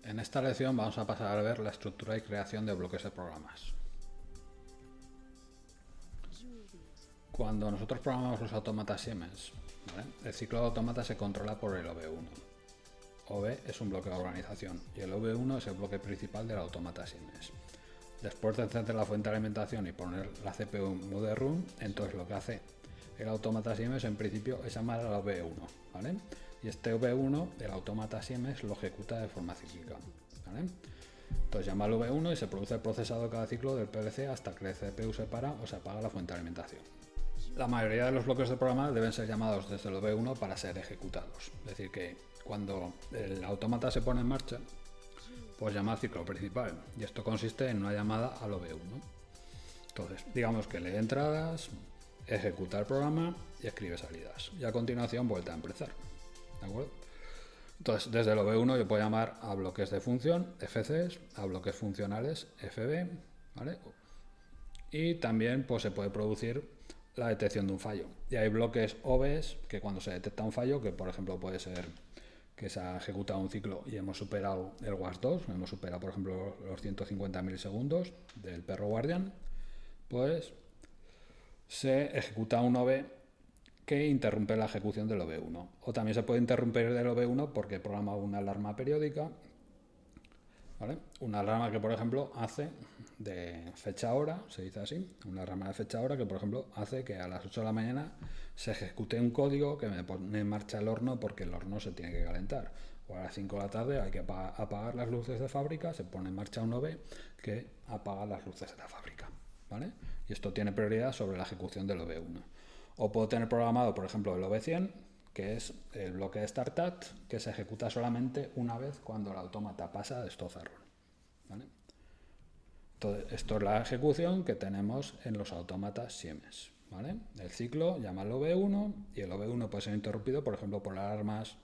En esta lección vamos a pasar a ver la estructura y creación de bloques de programas. Cuando nosotros programamos los autómatas Siemens, ¿vale? El ciclo de autómatas se controla por el OV1. OV es un bloque de organización y el OV1 es el bloque principal del autómata Siemens. Después de encender la fuente de alimentación y poner la CPU en modo run, entonces lo que hace el autómata Siemens en principio es llamar al OV1, ¿vale? Y este OV1, el autómata Siemens, lo ejecuta de forma cíclica, ¿vale? Entonces llama al OV1 y se produce el procesado de cada ciclo del PLC hasta que el CPU se para o se apaga la fuente de alimentación. La mayoría de los bloques de programa deben ser llamados desde el OV1 para ser ejecutados. Es decir, que cuando el autómata se pone en marcha, pues llama al ciclo principal. Y esto consiste en una llamada al OV1. Entonces, digamos que lee entradas, ejecuta el programa y escribe salidas. Y a continuación vuelve a empezar. ¿De acuerdo? Entonces, desde el OV1 yo puedo llamar a bloques de función, FCs, a bloques funcionales, FB, ¿vale? Y también pues, se puede producir la detección de un fallo. Y hay bloques OVs que cuando se detecta un fallo, que por ejemplo puede ser que se ha ejecutado un ciclo y hemos superado el WAS2, hemos superado por ejemplo los 150 milisegundos del perro guardián, pues se ejecuta un OV que interrumpe la ejecución del OV1. O también se puede interrumpir del OV1 porque programa una alarma periódica, ¿vale? Una alarma que por ejemplo hace de fecha hora, se dice así, una alarma de fecha hora que por ejemplo hace que a las 8 de la mañana se ejecute un código que me pone en marcha el horno porque el horno se tiene que calentar. O a las 5 de la tarde hay que apagar las luces de fábrica, se pone en marcha un OV que apaga las luces de la fábrica, ¿vale? Y esto tiene prioridad sobre la ejecución del OV1. O puedo tener programado, por ejemplo, el OV100, que es el bloque de startat, que se ejecuta solamente una vez cuando el autómata pasa de stop a run, ¿vale? Entonces, esto es la ejecución que tenemos en los autómatas Siemens, ¿vale? El ciclo llama al OV1 y el OV1 puede ser interrumpido, por ejemplo, por alarmas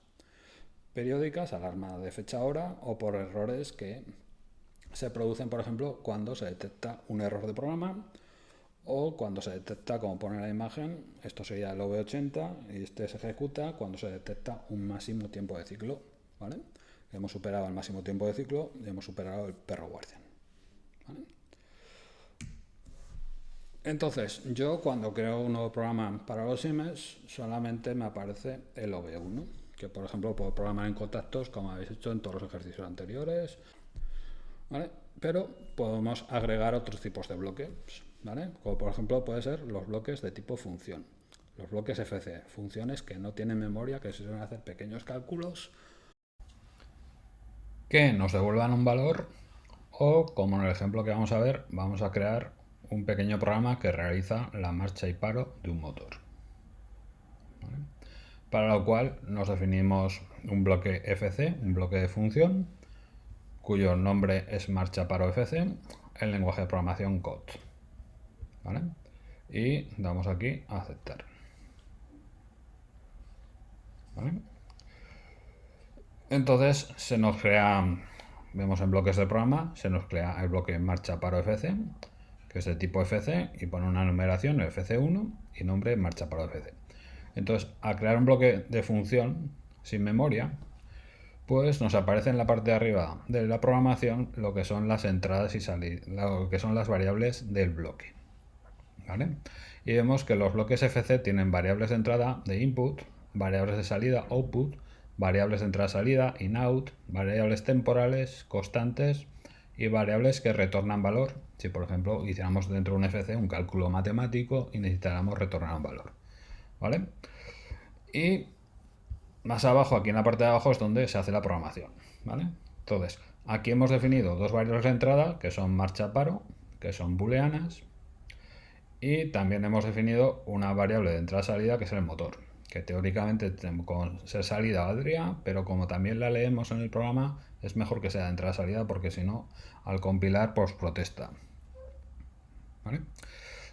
periódicas, alarma de fecha hora, o por errores que se producen, por ejemplo, cuando se detecta un error de programa, o cuando se detecta, como pone la imagen, esto sería el OV80 y este se ejecuta cuando se detecta un máximo tiempo de ciclo, ¿vale? Hemos superado el máximo tiempo de ciclo y hemos superado el perro guardián, ¿vale? Entonces, yo cuando creo un nuevo programa para los Siemens, solamente me aparece el OV1, que por ejemplo puedo programar en contactos como habéis hecho en todos los ejercicios anteriores, ¿vale? Pero podemos agregar otros tipos de bloques, ¿vale? Como por ejemplo puede ser los bloques de tipo función, los bloques FC, funciones que no tienen memoria, que se suelen hacer pequeños cálculos que nos devuelvan un valor, o como en el ejemplo que vamos a ver, vamos a crear un pequeño programa que realiza la marcha y paro de un motor, ¿vale? Para lo cual nos definimos un bloque FC, un bloque de función, cuyo nombre es marcha paro FC, el lenguaje de programación COT, ¿vale? Y damos aquí a aceptar, ¿vale? Entonces se nos crea, vemos en bloques de programa, se nos crea el bloque marcha paro FC, que es de tipo FC, y pone una numeración FC1 y nombre marcha paro FC. Entonces, al crear un bloque de función sin memoria, pues nos aparece en la parte de arriba de la programación lo que son las entradas y salidas, lo que son las variables del bloque, ¿vale? Y vemos que los bloques FC tienen variables de entrada de input, variables de salida output, variables de entrada-salida in-out, variables temporales, constantes y variables que retornan valor. Si por ejemplo hiciéramos dentro de un FC un cálculo matemático y necesitáramos retornar un valor, ¿vale? Y más abajo, aquí en la parte de abajo, es donde se hace la programación, ¿vale? Entonces, aquí hemos definido dos variables de entrada que son marcha paro, que son booleanas, y también hemos definido una variable de entrada-salida que es el motor, que teóricamente con ser salida valdría, pero como también la leemos en el programa, es mejor que sea de entrada-salida porque si no, al compilar, pues protesta, ¿vale?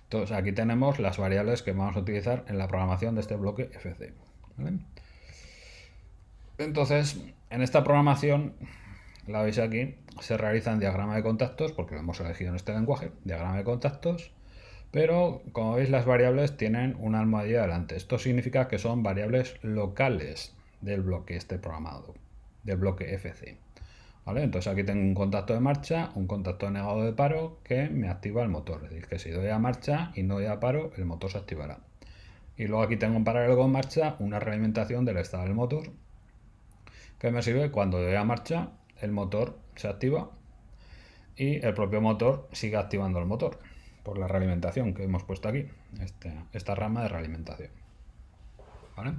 Entonces, aquí tenemos las variables que vamos a utilizar en la programación de este bloque FC, ¿vale? Entonces, en esta programación, la veis aquí, se realiza en diagrama de contactos, porque lo hemos elegido en este lenguaje, diagrama de contactos, Pero como veis, las variables tienen una almohadilla delante. Esto significa que son variables locales del bloque este programado, del bloque FC. ¿Vale? Entonces aquí tengo un contacto de marcha, un contacto de negado de paro que me activa el motor. Es decir, que si doy a marcha y no doy a paro, el motor se activará. Y luego aquí tengo en paralelo con marcha una realimentación del estado del motor que me sirve cuando doy a marcha, el motor se activa y el propio motor sigue activando el motor por la realimentación que hemos puesto aquí, esta rama de realimentación. ¿Vale?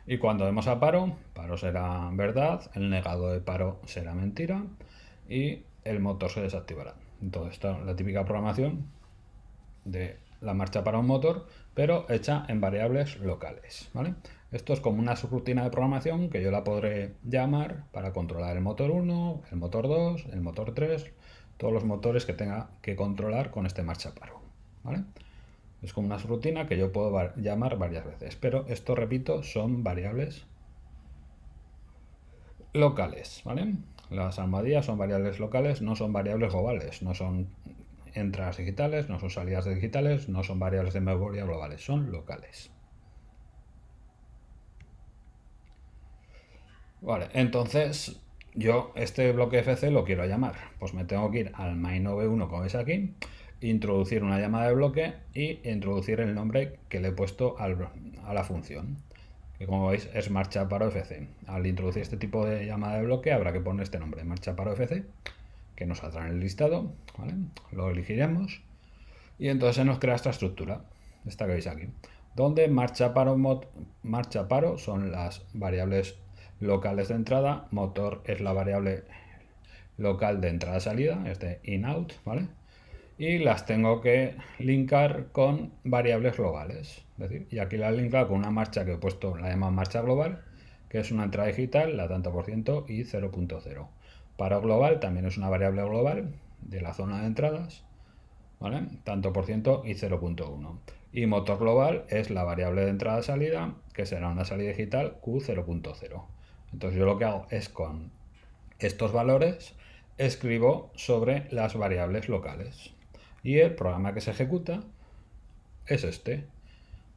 Y cuando demos a paro, paro será verdad, el negado de paro será mentira y el motor se desactivará. Entonces, esta es la típica programación de la marcha para un motor, pero hecha en variables locales. ¿Vale? Esto es como una subrutina de programación que yo la podré llamar para controlar el motor 1, el motor 2, el motor 3, todos los motores que tenga que controlar con este marcha paro. ¿Vale? Es como una subrutina que yo puedo llamar varias veces, pero esto, repito, son variables locales, ¿vale? Las almohadillas son variables locales, no son variables globales, no son entradas digitales, no son salidas digitales, no son variables de memoria globales, son locales. Vale, entonces yo este bloque FC lo quiero llamar, pues me tengo que ir al main.v1 como veis aquí, introducir una llamada de bloque y introducir el nombre que le he puesto a la función, que como veis es marcha paro FC. Al introducir este tipo de llamada de bloque habrá que poner este nombre, marcha paro FC, que nos saldrá en el listado, ¿vale? Lo elegiremos y entonces se nos crea esta estructura, esta que veis aquí, donde marcha paro son las variables locales de entrada, motor es la variable local de entrada-salida, este in-out, ¿vale? Y las tengo que linkar con variables globales. Es decir, y aquí las he linkado con una marcha que he puesto, la llamo marcha global, que es una entrada digital, la tanto por ciento y 0.0. Paro global también es una variable global de la zona de entradas, ¿vale? Tanto por ciento y 0.1. Y motor global es la variable de entrada-salida, que será una salida digital Q0.0. Entonces yo lo que hago es con estos valores escribo sobre las variables locales. Y el programa que se ejecuta es este.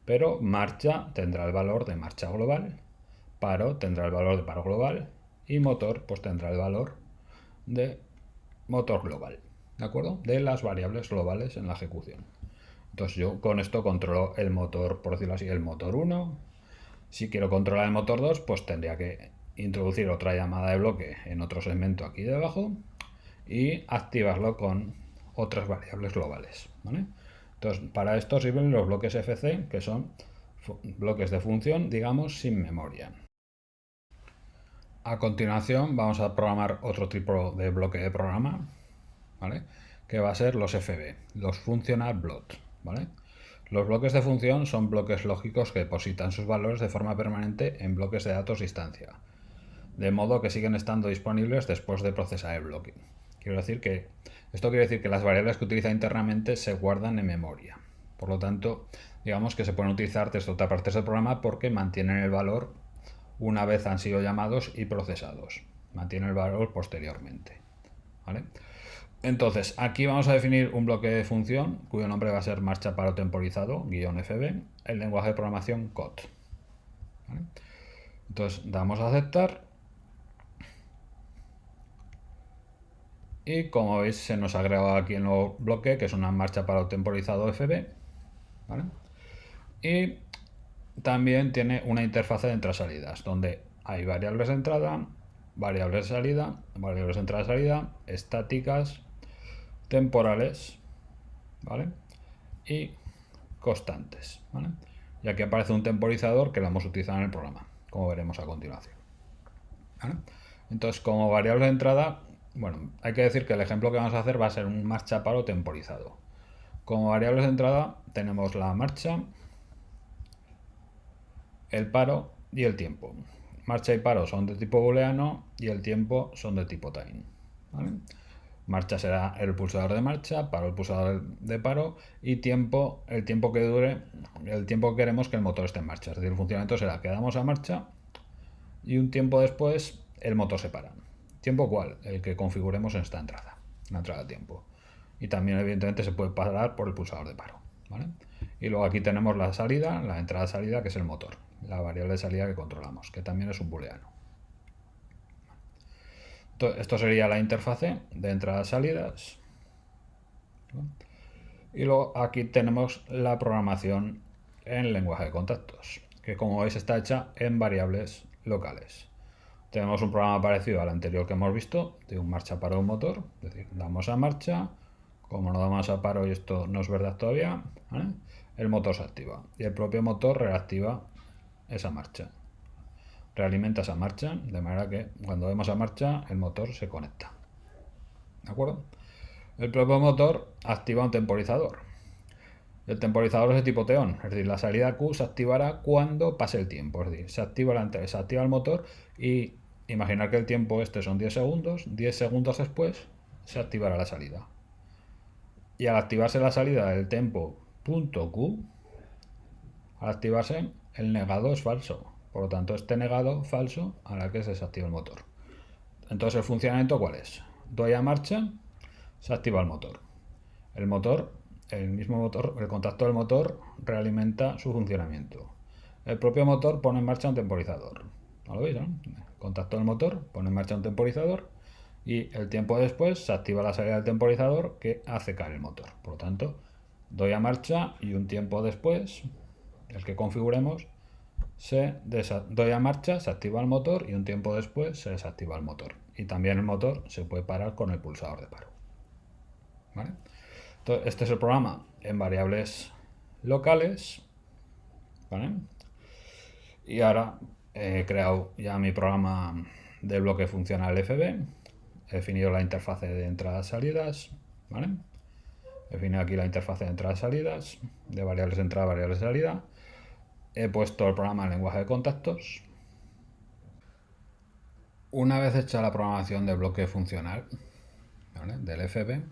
Pero marcha tendrá el valor de marcha global, paro tendrá el valor de paro global y motor pues tendrá el valor de motor global. ¿De acuerdo? De las variables globales en la ejecución. Entonces yo con esto controlo el motor, por decirlo así, el motor 1. Si quiero controlar el motor 2, pues tendría que introducir otra llamada de bloque en otro segmento aquí debajo y activarlo con otras variables globales, ¿vale? Entonces, para esto sirven los bloques FC, que son bloques de función, digamos, sin memoria. A continuación vamos a programar otro tipo de bloque de programa, ¿vale? Que va a ser los FB, los Functional Blocks, ¿vale? Los bloques de función son bloques lógicos que depositan sus valores de forma permanente en bloques de datos instancia, de modo que siguen estando disponibles después de procesar el bloque. Esto quiere decir que las variables que utiliza internamente se guardan en memoria. Por lo tanto, digamos que se pueden utilizar desde otra parte del programa porque mantienen el valor una vez han sido llamados y procesados. Mantienen el valor posteriormente, ¿vale? Entonces, aquí vamos a definir un bloque de función cuyo nombre va a ser marcha paro temporizado, -fb, el lenguaje de programación COT. ¿Vale? Entonces, damos a aceptar. Y como veis, se nos ha agregado aquí el nuevo bloque, que es una marcha paro temporizado FB. ¿Vale? Y también tiene una interfaz de entrada-salidas, donde hay variables de entrada, variables de salida, variables de entrada-salida, estáticas, temporales, ¿vale? Y constantes, ¿vale? Y aquí aparece un temporizador que lo hemos utilizado en el programa, como veremos a continuación, ¿vale? Entonces, como variable de entrada, bueno, hay que decir que el ejemplo que vamos a hacer va a ser un marcha paro temporizado. Como variables de entrada tenemos la marcha, el paro y el tiempo. Marcha y paro son de tipo booleano y el tiempo son de tipo time, ¿vale? Marcha será el pulsador de marcha, paro el pulsador de paro y tiempo, el tiempo que dure, el tiempo que queremos que el motor esté en marcha. Es decir, el funcionamiento será que damos a marcha y un tiempo después el motor se para. ¿Tiempo cuál? El que configuremos en esta entrada, la entrada de tiempo. Y también evidentemente se puede parar por el pulsador de paro, ¿vale? Y luego aquí tenemos la salida, la entrada-salida, que es el motor, la variable de salida que controlamos, que también es un booleano. Esto sería la interfase de entradas-salidas. Y luego aquí tenemos la programación en lenguaje de contactos, que como veis está hecha en variables locales. Tenemos un programa parecido al anterior que hemos visto, de un marcha paro un motor, es decir, damos a marcha, como no damos a paro y esto no es verdad todavía, ¿vale? El motor se activa y el propio motor reactiva esa marcha, realimenta esa marcha, de manera que cuando demos a marcha el motor se conecta, ¿de acuerdo? El propio motor activa un temporizador. El temporizador es de tipo T-on, es decir, la salida Q se activará cuando pase el tiempo, es decir, se activa el motor y imaginar que el tiempo este son 10 segundos después se activará la salida. Y al activarse la salida del tempo .q, al activarse el negado es falso, por lo tanto este negado falso hará que se desactive el motor. Entonces el funcionamiento ¿cuál es? Doy a marcha, se activa el motor. El contacto del motor realimenta su funcionamiento. El propio motor pone en marcha un temporizador. ¿No lo veis, no? El contacto del motor pone en marcha un temporizador y el tiempo después se activa la salida del temporizador que hace caer el motor. Por lo tanto, doy a marcha y un tiempo después, el que configuremos, doy a marcha, se activa el motor y un tiempo después se desactiva el motor. Y también el motor se puede parar con el pulsador de paro. ¿Vale? Entonces, este es el programa en variables locales, ¿vale? Y ahora he creado ya mi programa de bloque funcional FB, he definido la interfase de entradas-salidas, ¿vale? He definido aquí la interfase de entradas-salidas, de variables de entrada, variables de salida. He puesto el programa en lenguaje de contactos. Una vez hecha la programación del bloque funcional, ¿vale?, del FB,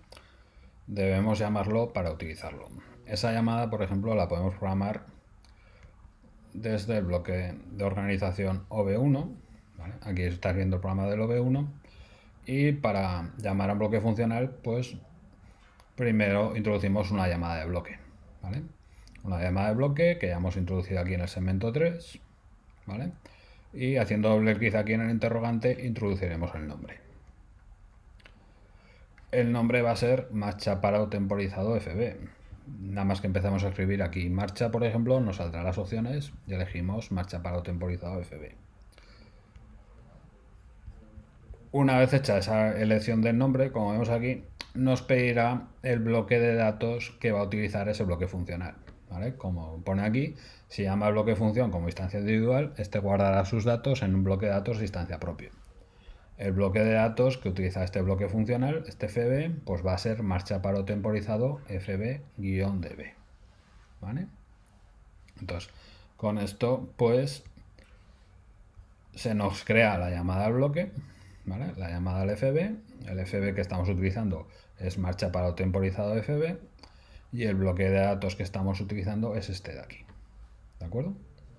debemos llamarlo para utilizarlo. Esa llamada, por ejemplo, la podemos programar desde el bloque de organización OV1, ¿vale? Aquí está viendo el programa del OV1, y para llamar a un bloque funcional, pues primero introducimos una llamada de bloque, ¿vale? Una llamada de bloque que ya hemos introducido aquí en el segmento 3, ¿vale? Y haciendo doble clic aquí en el interrogante introduciremos el nombre. El nombre va a ser marcha parado temporizado FB. Nada más que empezamos a escribir aquí marcha, por ejemplo, nos saldrán las opciones y elegimos marcha parado temporizado FB. Una vez hecha esa elección del nombre, como vemos aquí, nos pedirá el bloque de datos que va a utilizar ese bloque funcional, ¿vale? Como pone aquí, si llama el bloque función como instancia individual, este guardará sus datos en un bloque de datos de instancia propio. El bloque de datos que utiliza este bloque funcional, este FB, pues va a ser marcha paro temporizado FB-DB, ¿vale? Entonces, con esto, pues, se nos crea la llamada al bloque, ¿vale? La llamada al FB, el FB que estamos utilizando es marcha paro temporizado FB y el bloque de datos que estamos utilizando es este de aquí, ¿de acuerdo?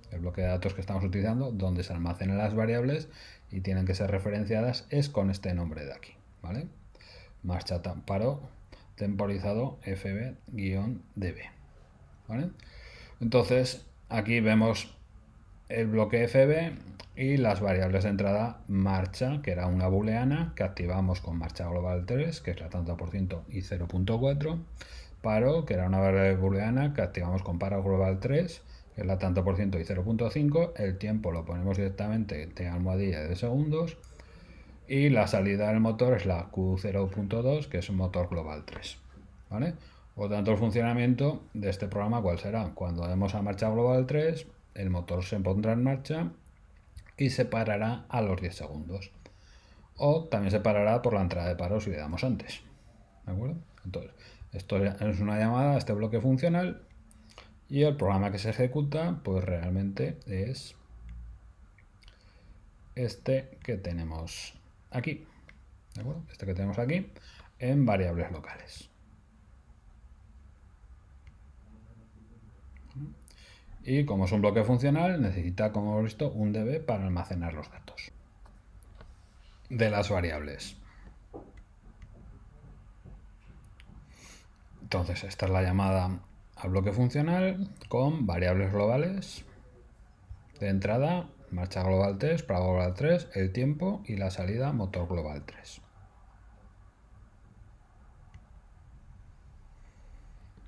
El bloque de datos que estamos utilizando, donde se almacenan las variables y tienen que ser referenciadas, es con este nombre de aquí, ¿vale? Marcha paro temporizado FB-DB, ¿vale? Entonces, aquí vemos el bloque FB y las variables de entrada marcha, que era una booleana que activamos con marcha global 3, que es la tanto por ciento y 0.4, paro, que era una variable booleana que activamos con paro global 3, que es la tanto por ciento y 0.5, el tiempo lo ponemos directamente en almohadilla de segundos, y la salida del motor es la Q0.2, que es un motor global 3, ¿vale? Por tanto, el funcionamiento de este programa, ¿cuál será? Cuando demos a marcha global 3, el motor se pondrá en marcha y se parará a los 10 segundos. O también se parará por la entrada de paro si le damos antes, ¿de acuerdo? Entonces, esto es una llamada a este bloque funcional y el programa que se ejecuta, pues realmente es este que tenemos aquí, ¿de acuerdo? Este que tenemos aquí en variables locales. Y como es un bloque funcional, necesita, como hemos visto, un DB para almacenar los datos de las variables. Entonces, esta es la llamada a bloque funcional con variables globales de entrada, marcha global 3, prueba global 3, el tiempo y la salida motor global 3.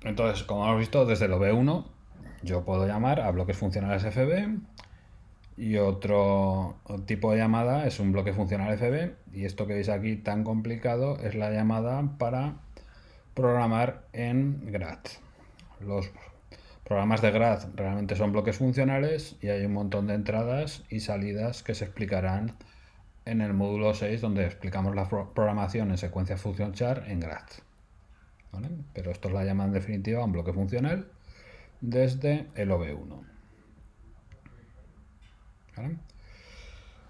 Entonces, como hemos visto, desde el OB1 yo puedo llamar a bloques funcionales FB y otro tipo de llamada es un bloque funcional FB, y esto que veis aquí tan complicado es la llamada para programar en GRAD. Los programas de GRAD realmente son bloques funcionales y hay un montón de entradas y salidas que se explicarán en el módulo 6, donde explicamos la programación en secuencia function char en GRAD. ¿Vale? Pero esto es la llamada en definitiva a un bloque funcional desde el OB1. ¿Vale?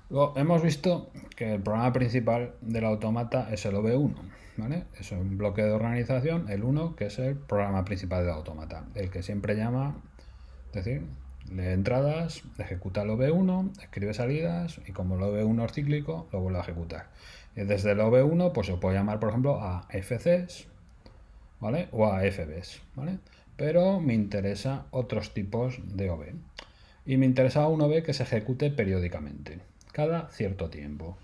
Luego, hemos visto que el programa principal del autómata es el OB1. ¿Vale? Es un bloque de organización, el 1, que es el programa principal del autómata, el que siempre llama, es decir, lee entradas, ejecuta el OB1, escribe salidas y como el OB1 es cíclico, lo vuelve a ejecutar. Y desde el OB1 pues se puede llamar, por ejemplo, a FCs, ¿vale? O a FBs, ¿vale? Pero me interesa otros tipos de OB. Y me interesa un OB que se ejecute periódicamente, cada cierto tiempo.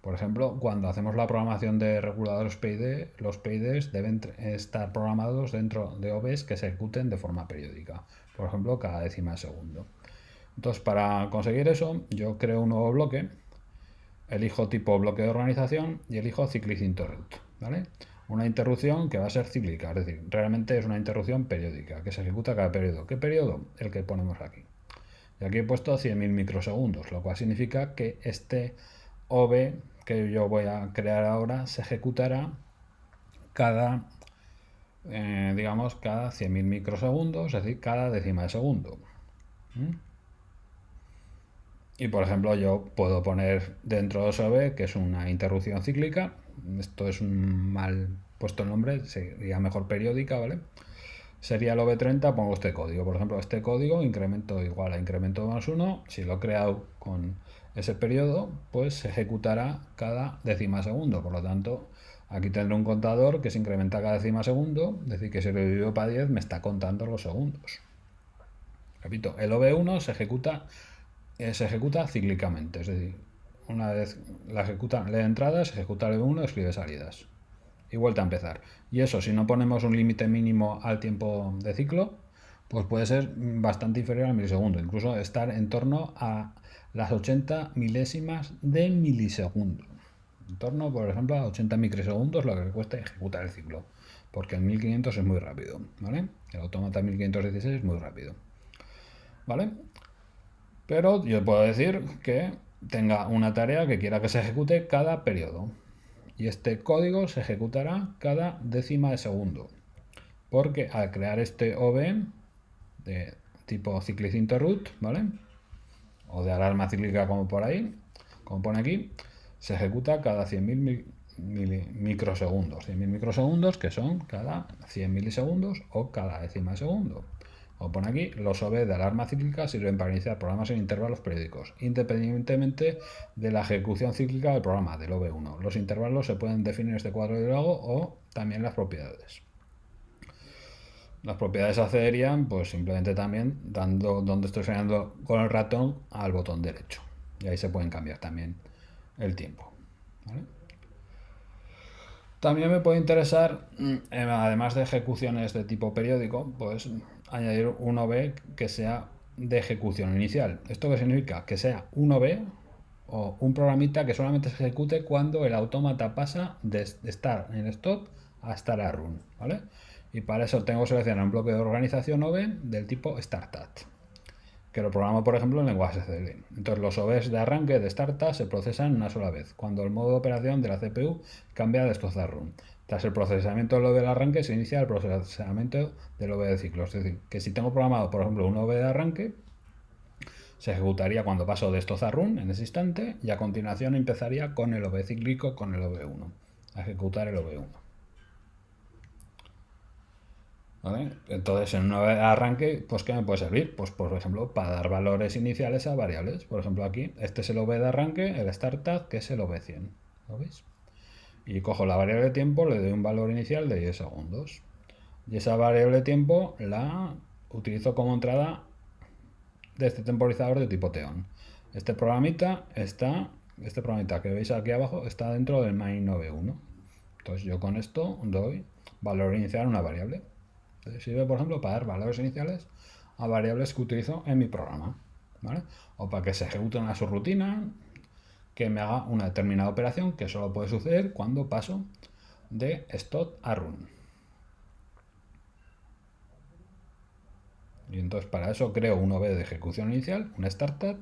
Por ejemplo, cuando hacemos la programación de reguladores PID, los PIDs deben estar programados dentro de OBs que se ejecuten de forma periódica. Por ejemplo, cada décima de segundo. Entonces, para conseguir eso, yo creo un nuevo bloque, elijo tipo bloque de organización y elijo cyclic interrupt, ¿vale? Una interrupción que va a ser cíclica, es decir, realmente es una interrupción periódica, que se ejecuta cada periodo. ¿Qué periodo? El que ponemos aquí. Y aquí he puesto 100.000 microsegundos, lo cual significa que este OB que yo voy a crear ahora se ejecutará cada, digamos, cada 100.000 microsegundos, es decir, cada décima de segundo. Y por ejemplo, yo puedo poner dentro de ese OB, que es una interrupción cíclica, esto es un mal puesto el nombre, sería mejor periódica, ¿vale? Sería el OB30, pongo este código. Por ejemplo, este código, incremento igual a incremento más 1, si lo he creado con ese periodo, pues se ejecutará cada décima segundo. Por lo tanto, aquí tendré un contador que se incrementa cada décima segundo, es decir, que si lo divido para 10 me está contando los segundos. Repito, el OB1 se ejecuta cíclicamente, es decir, una vez la ejecuta, lee entradas, ejecuta el OB1, escribe salidas. Y vuelta a empezar. Y eso, si no ponemos un límite mínimo al tiempo de ciclo, pues puede ser bastante inferior al milisegundo, incluso estar en torno a las 80 milésimas de milisegundo. En torno, por ejemplo, a 80 microsegundos lo que le cuesta ejecutar el ciclo, porque el 1500 es muy rápido, ¿vale? El autómata 1516 es muy rápido, ¿vale? Pero yo puedo decir que tenga una tarea que quiera que se ejecute cada periodo. Y este código se ejecutará cada décima de segundo. Porque al crear este OB de tipo cyclic interrupt, ¿vale? O de alarma cíclica como por ahí, como pone aquí, se ejecuta cada 100.000 microsegundos. 100.000 microsegundos que son cada 100 milisegundos o cada décima de segundo. Como pone aquí, los OB de alarma cíclica sirven para iniciar programas en intervalos periódicos, independientemente de la ejecución cíclica del programa, del OB1. Los intervalos se pueden definir en este cuadro de Diálogo o también las propiedades. Las propiedades accederían, pues simplemente también dando donde estoy señalando con el ratón al botón derecho. Y ahí se pueden cambiar también el tiempo, ¿vale? También me puede interesar, además de ejecuciones de tipo periódico, pues añadir un OB que sea de ejecución inicial. ¿Esto qué significa? Que sea un OB o un programita que solamente se ejecute cuando el autómata pasa de estar en stop a estar a run, ¿vale? Y para eso tengo que seleccionar un bloque de organización OB del tipo startat, que lo programo, por ejemplo, en lenguaje CL. Entonces los OBs de arranque de startup se procesan una sola vez, cuando el modo de operación de la CPU cambia de stop a run. Tras el procesamiento del OB del arranque se inicia el procesamiento del OB de ciclo. Es decir, que si tengo programado, por ejemplo, un OB de arranque, se ejecutaría cuando paso de stop a run en ese instante y a continuación empezaría con el OB cíclico con el OB1, a ejecutar el OB1. ¿Vale? Entonces, en un arranque, pues ¿qué me puede servir? Pues, por ejemplo, para dar valores iniciales a variables. Por ejemplo, aquí, este es el OB de arranque, el startup, que es el OB100. ¿Lo veis? Y cojo la variable de tiempo, le doy un valor inicial de 10 segundos. Y esa variable tiempo la utilizo como entrada de este temporizador de tipo Teon. Este programita que veis aquí abajo está dentro del main.v1. Entonces yo con esto doy valor inicial a una variable. Entonces sirve, por ejemplo, para dar valores iniciales a variables que utilizo en mi programa, ¿vale? O para que se ejecute una subrutina que me haga una determinada operación, que solo puede suceder cuando paso de stop a run. Y entonces para eso creo un OV de ejecución inicial, un startup,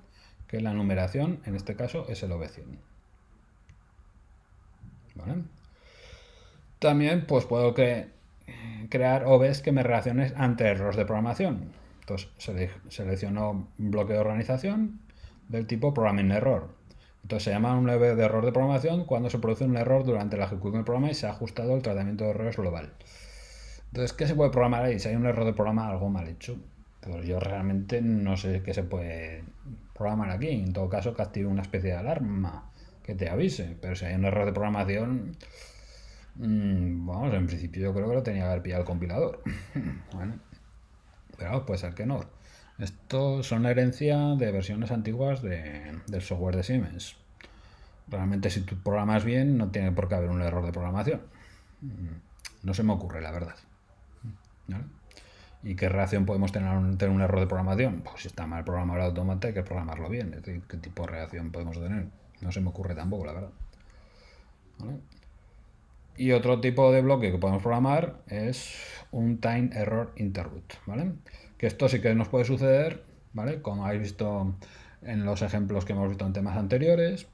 que la numeración en este caso es el OV100. ¿Vale? También pues puedo crear OVs que me relacionen ante errores de programación. Entonces selecciono un bloque de organización del tipo programming error. Entonces se llama un OV de error de programación cuando se produce un error durante la ejecución del programa y se ha ajustado el tratamiento de errores global. Entonces, ¿qué se puede programar ahí? Si hay un error de programa, algo mal hecho. Pues yo realmente no sé qué se puede programar aquí. En todo caso, que active una especie de alarma que te avise. Pero si hay un error de programación, vamos, en principio yo creo que lo tenía que haber pillado el compilador. Bueno, pero puede ser que no. Esto son herencia de versiones antiguas del software de Siemens. Realmente si tú programas bien no tiene por qué haber un error de programación. No se me ocurre, la verdad. ¿Vale? ¿Y qué reacción podemos tener un error de programación? Pues si está mal programado el automata hay que programarlo bien. Es decir, ¿qué tipo de reacción podemos tener? No se me ocurre tampoco, la verdad. ¿Vale? Y otro tipo de bloque que podemos programar es un time error interrupt, ¿vale? Que esto sí que nos puede suceder, ¿vale? Como habéis visto en los ejemplos que hemos visto en temas anteriores,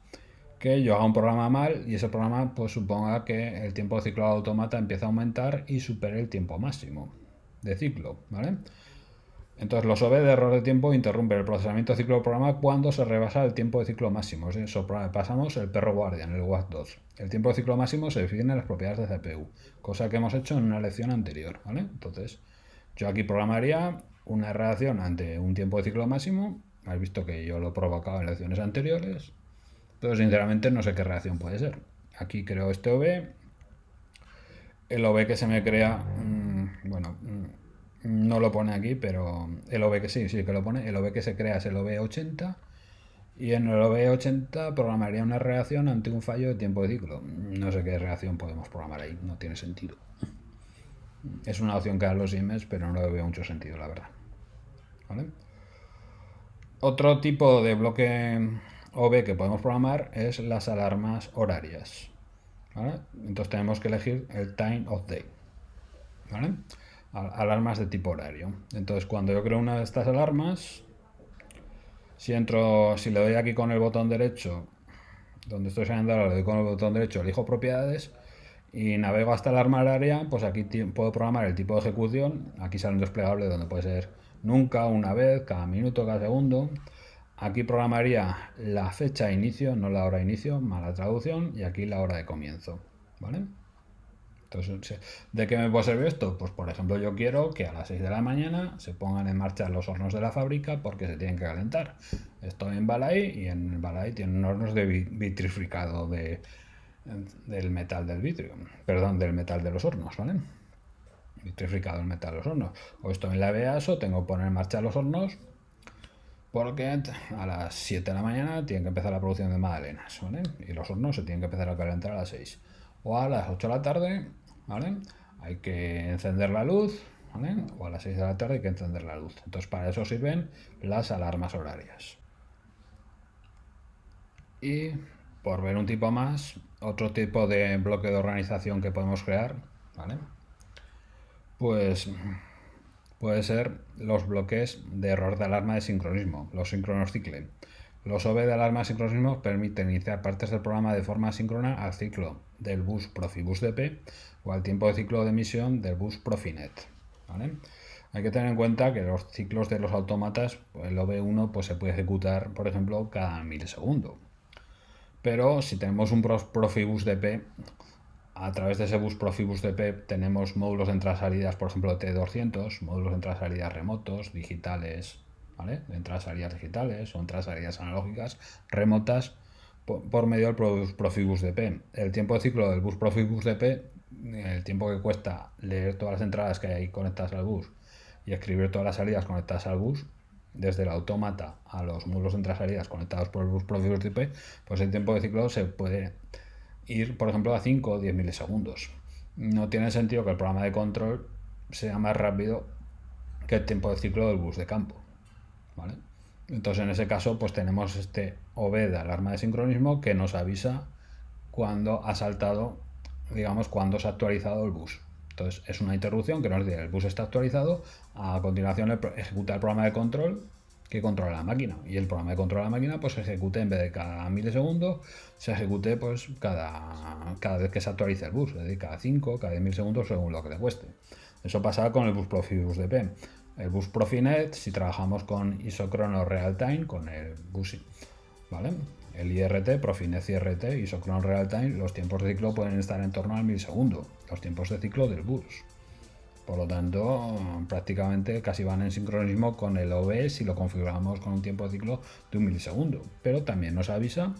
que yo haga un programa mal y ese programa pues suponga que el tiempo de ciclo de automata empieza a aumentar y supere el tiempo máximo de ciclo, ¿vale? Entonces los OV de error de tiempo interrumpen el procesamiento de ciclo del programa cuando se rebasa el tiempo de ciclo máximo. Eso pasamos el perro guardia en el WAC2. El tiempo de ciclo máximo se define en las propiedades de CPU, cosa que hemos hecho en una lección anterior, ¿vale? Entonces yo aquí programaría una reacción ante un tiempo de ciclo máximo. Habéis visto que yo lo he provocado en lecciones anteriores, pero sinceramente no sé qué reacción puede ser. Aquí creo este OV. El OV que se me crea, no lo pone aquí, pero el OV que sí que lo pone. El OV que se crea es el OV80 y en el OV80 programaría una reacción ante un fallo de tiempo de ciclo. No sé qué reacción podemos programar ahí, no tiene sentido. Es una opción que dan los Siemens, pero no le veo mucho sentido, la verdad. ¿Vale? Otro tipo de bloque OV que podemos programar es las alarmas horarias. ¿Vale? Entonces tenemos que elegir el time of day. ¿Vale? Alarmas de tipo horario. Entonces cuando yo creo una de estas alarmas, si le doy aquí con el botón derecho, donde estoy señalando ahora, le doy con el botón derecho, elijo propiedades y navego hasta alarma horaria, pues aquí puedo programar el tipo de ejecución. Aquí sale un desplegable donde puede ser nunca, una vez, cada minuto, cada segundo. Aquí programaría la fecha de inicio, no la hora de inicio, mala traducción, y aquí la hora de comienzo, ¿vale? Entonces, ¿de qué me puede servir esto? Pues por ejemplo yo quiero que a las 6 de la mañana se pongan en marcha los hornos de la fábrica porque se tienen que calentar. Estoy en Balay y en Balay tienen hornos de vitrificado del metal del vitrio, perdón, del metal de los hornos, ¿vale? Vitrificado el metal de los hornos. O estoy en la EASO, tengo que poner en marcha los hornos porque a las 7 de la mañana tienen que empezar la producción de magdalenas, ¿vale? Y los hornos se tienen que empezar a calentar a las 6. O a las 8 de la tarde, ¿vale? Hay que encender la luz, ¿vale? O a las 6 de la tarde hay que encender la luz. Entonces para eso sirven las alarmas horarias. Y por ver un tipo más, otro tipo de bloque de organización que podemos crear, ¿vale? Pues puede ser los bloques de error de alarma de sincronismo, los synchronous cycle. Los OV de alarma de sincronismo permiten iniciar partes del programa de forma síncrona al ciclo del bus Profibus-DP o al tiempo de ciclo de emisión del bus Profinet, ¿vale? Hay que tener en cuenta que los ciclos de los autómatas, el OV1 pues se puede ejecutar, por ejemplo, cada milisegundo. Pero si tenemos un Profibus-DP, a través de ese bus Profibus-DP tenemos módulos de entradas-salidas, por ejemplo, T200, módulos de entradas-salidas remotos, digitales, ¿vale? De entradas-salidas digitales o entradas-salidas analógicas remotas por medio del bus Profibus-DP. El tiempo de ciclo del bus Profibus-DP el tiempo que cuesta leer todas las entradas que hay conectadas al bus y escribir todas las salidas conectadas al bus, desde el autómata a los módulos de entradas-salidas conectados por el bus Profibus de IP, pues el tiempo de ciclo se puede ir, por ejemplo, a 5 o 10 milisegundos. No tiene sentido que el programa de control sea más rápido que el tiempo de ciclo del bus de campo, ¿vale? Entonces, en ese caso, pues tenemos este OB de alarma de sincronismo que nos avisa cuando ha saltado, digamos, cuando se ha actualizado el bus. Entonces, es una interrupción que nos dice el bus está actualizado, a continuación ejecuta el programa de control que controla la máquina, y el programa de control de la máquina pues se ejecute en vez de cada milisegundo, se ejecute pues cada vez que se actualice el bus, es decir, cada 5, cada 10 milisegundos según lo que le cueste. Eso pasa con el bus Profibus DP. El bus Profinet, si trabajamos con isócrono real time, con el bus, ¿vale? El IRT, Profinet IRT, isócrono real time, los tiempos de ciclo pueden estar en torno al milisegundo, los tiempos de ciclo del bus. Por lo tanto, prácticamente casi van en sincronismo con el OB si lo configuramos con un tiempo de ciclo de 1 milisegundo. Pero también nos avisa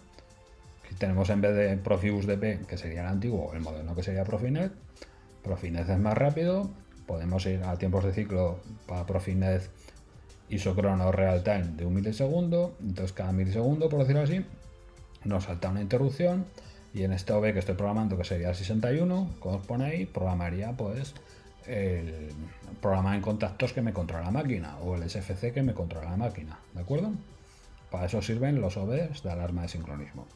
que tenemos, en vez de Profibus DP, que sería el antiguo, el moderno que sería Profinet, Profinet es más rápido, podemos ir a tiempos de ciclo para Profinet isócrono real time de 1 milisegundo, entonces cada milisegundo, por decirlo así, nos salta una interrupción, y en este OB que estoy programando, que sería el 61, como os pone ahí, programaría pues el programa en contactos que me controla la máquina, o el SFC que me controla la máquina, ¿de acuerdo? Para eso sirven los OBs de alarma de sincronismo.